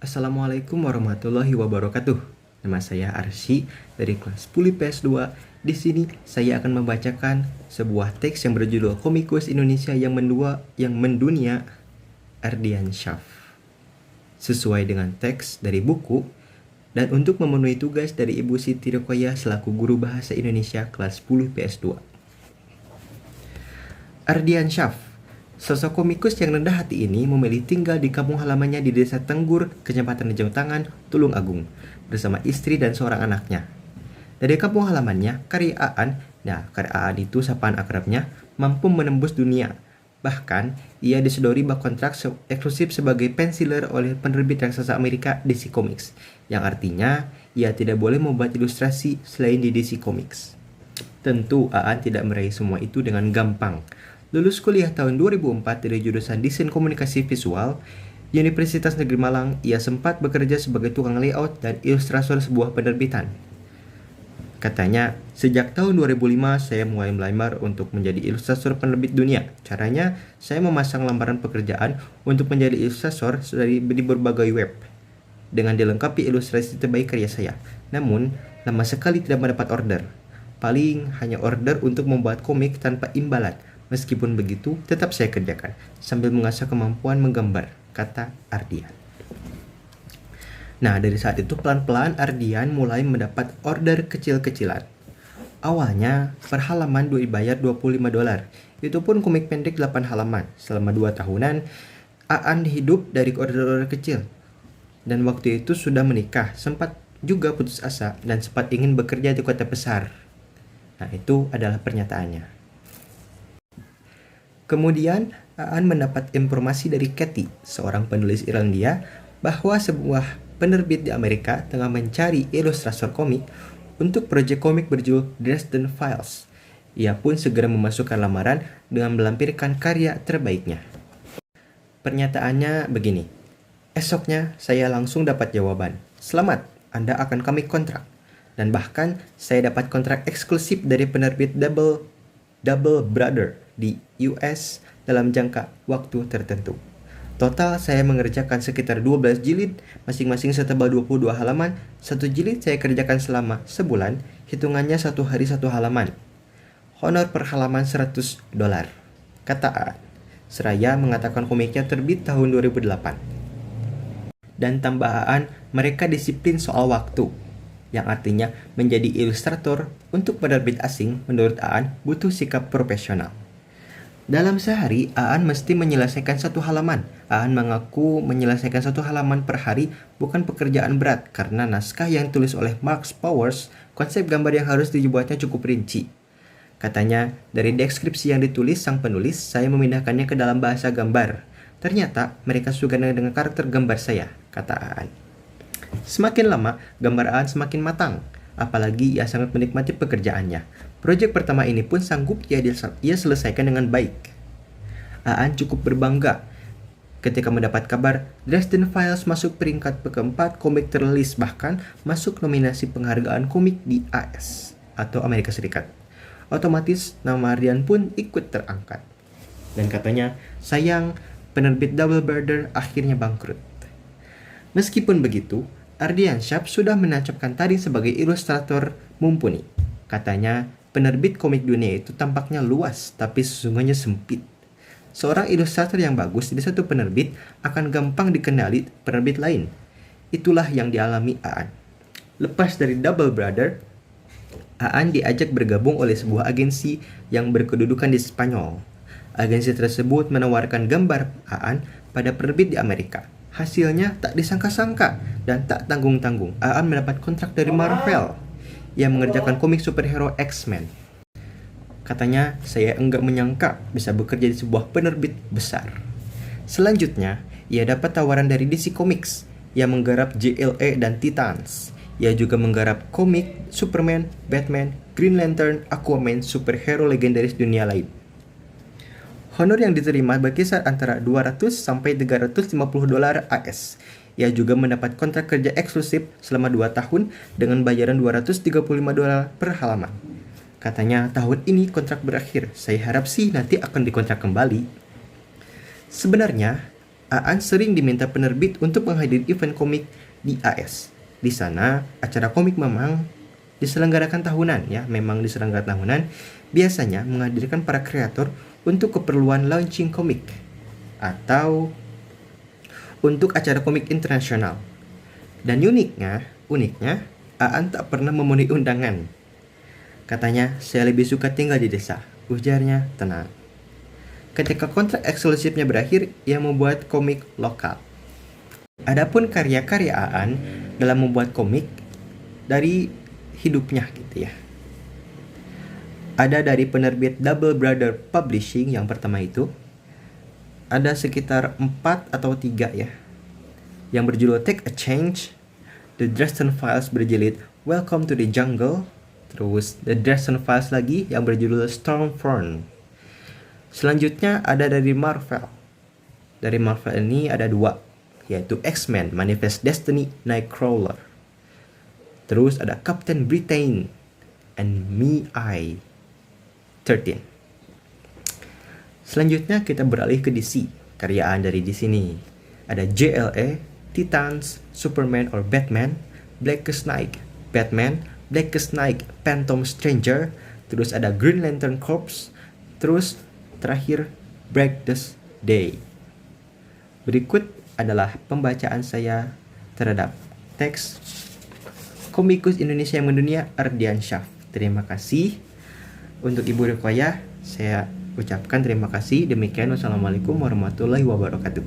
Assalamualaikum warahmatullahi wabarakatuh. Nama saya Arsy dari kelas 10 PS2. Di sini saya akan membacakan sebuah teks yang berjudul Komikus Indonesia yang mendunia Ardian Syaf. Sesuai dengan teks dari buku dan untuk memenuhi tugas dari Ibu Siti Ruqayyah selaku guru bahasa Indonesia kelas 10 PS2. Ardian Syaf, sosok komikus yang rendah hati ini memilih tinggal di kampung halamannya di Desa Tenggur, Kecamatan Lejong Tangan, Tulung Agung, bersama istri dan seorang anaknya. Dari kampung halamannya, karya Aan itu sapaan akrabnya, mampu menembus dunia. Bahkan, ia disodori bak kontrak eksklusif sebagai penciler oleh penerbit raksasa Amerika DC Comics, yang artinya ia tidak boleh membuat ilustrasi selain di DC Comics. Tentu Aan tidak meraih semua itu dengan gampang. Lulus kuliah tahun 2004 dari jurusan Desain Komunikasi Visual, Universitas Negeri Malang, ia sempat bekerja sebagai tukang layout dan ilustrator sebuah penerbitan. Katanya, sejak tahun 2005 saya mulai melamar untuk menjadi ilustrator penerbit dunia. Caranya, saya memasang lamaran pekerjaan untuk menjadi ilustrator di berbagai web, dengan dilengkapi ilustrasi terbaik karya saya. Namun, lama sekali tidak mendapat order. Paling hanya order untuk membuat komik tanpa imbalan. Meskipun begitu, tetap saya kerjakan, sambil mengasah kemampuan menggambar, kata Ardian. Nah, dari saat itu pelan-pelan Ardian mulai mendapat order kecil-kecilan. Awalnya, per halaman dibayar $25. Itu pun komik pendek 8 halaman. Selama 2 tahunan, Aan hidup dari order-order kecil. Dan waktu itu sudah menikah, sempat juga putus asa, dan sempat ingin bekerja di kota besar. Nah, itu adalah pernyataannya. Kemudian, Aan mendapat informasi dari Katie, seorang penulis Irlandia, bahwa sebuah penerbit di Amerika tengah mencari ilustrator komik untuk proyek komik berjudul Dresden Files. Ia pun segera memasukkan lamaran dengan melampirkan karya terbaiknya. Pernyataannya begini, esoknya saya langsung dapat jawaban, "Selamat, Anda akan kami kontrak." Dan bahkan saya dapat kontrak eksklusif dari penerbit Double Brother di US dalam jangka waktu tertentu. Total saya mengerjakan sekitar 12 jilid, masing-masing setebal 22 halaman. Satu jilid saya kerjakan selama sebulan, hitungannya 1 hari 1 halaman. Honor per halaman $100, kata Aan. Seraya mengatakan komiknya terbit tahun 2008. Dan tambahan, mereka disiplin soal waktu, yang artinya menjadi ilustrator untuk penerbit asing menurut Aan butuh sikap profesional. Dalam sehari, Aan mesti menyelesaikan 1 halaman. Aan mengaku menyelesaikan 1 halaman per hari bukan pekerjaan berat karena naskah yang ditulis oleh Mark Powers, konsep gambar yang harus dibuatnya cukup rinci. Katanya, dari deskripsi yang ditulis sang penulis, saya memindahkannya ke dalam bahasa gambar. Ternyata, mereka suka dengan karakter gambar saya, kata Aan. Semakin lama, gambar Aan semakin matang. Apalagi ia sangat menikmati pekerjaannya. Proyek pertama ini pun sanggup ia selesaikan dengan baik. Aan cukup berbangga ketika mendapat kabar Dresden Files masuk peringkat keempat komik terlilis, bahkan masuk nominasi penghargaan komik di AS atau Amerika Serikat. Otomatis nama Ardian pun ikut terangkat. Dan katanya, sayang penerbit Double Brother akhirnya bangkrut. Meskipun begitu, Ardian Syaf sudah menancapkan taring sebagai ilustrator mumpuni. Katanya, penerbit komik dunia itu tampaknya luas, tapi sesungguhnya sempit. Seorang ilustrator yang bagus di satu penerbit akan gampang dikenali penerbit lain. Itulah yang dialami Aan. Lepas dari Double Brother, Aan diajak bergabung oleh sebuah agensi yang berkedudukan di Spanyol. Agensi tersebut menawarkan gambar Aan pada penerbit di Amerika. Hasilnya tak disangka-sangka dan tak tanggung-tanggung. Aan mendapat kontrak dari Marvel yang mengerjakan komik superhero X-Men. Katanya, saya enggak menyangka bisa bekerja di sebuah penerbit besar. Selanjutnya, ia dapat tawaran dari DC Comics yang menggarap JLA dan Titans. Ia juga menggarap komik Superman, Batman, Green Lantern, Aquaman, superhero legendaris dunia lain. Honor yang diterima berkisar antara $200 sampai $350 AS. Ia juga mendapat kontrak kerja eksklusif selama 2 tahun dengan bayaran $235 per halaman. Katanya, tahun ini kontrak berakhir. Saya harap sih nanti akan dikontrak kembali. Sebenarnya, Aan sering diminta penerbit untuk menghadiri event komik di AS. Di sana, acara komik memang diselenggarakan tahunan ya, memang diselenggarakan tahunan, biasanya menghadirkan para kreator untuk keperluan launching komik atau untuk acara komik internasional. Dan uniknya, Aan tak pernah memenuhi undangan. Katanya, saya lebih suka tinggal di desa, ujarnya tenang. Ketika kontrak eksklusifnya berakhir, ia membuat komik lokal. Adapun karya-karya Aan dalam membuat komik dari hidupnya gitu ya. Ada dari penerbit Double Brother Publishing yang pertama itu. Ada sekitar 4 atau 3 ya. Yang berjudul Take a Change, The Dresden Files berjilid Welcome to the Jungle, terus The Dresden Files lagi yang berjudul Stormfront. Selanjutnya ada dari Marvel. Dari Marvel ini ada 2, yaitu X-Men Manifest Destiny Nightcrawler. Terus ada Captain Britain and Me I 13. Selanjutnya kita beralih ke DC. Karyaan dari DC ini ada JLA, Titans, Superman or Batman, Blackest Night, Batman, Blackest Night, Phantom Stranger, terus ada Green Lantern Corps, terus terakhir Brightest Day. Berikut adalah pembacaan saya terhadap teks komikus Indonesia yang mendunia Ardiansyah. Terima kasih. Untuk Ibu Ruqayyah, saya ucapkan terima kasih. Demikian, wassalamualaikum warahmatullahi wabarakatuh.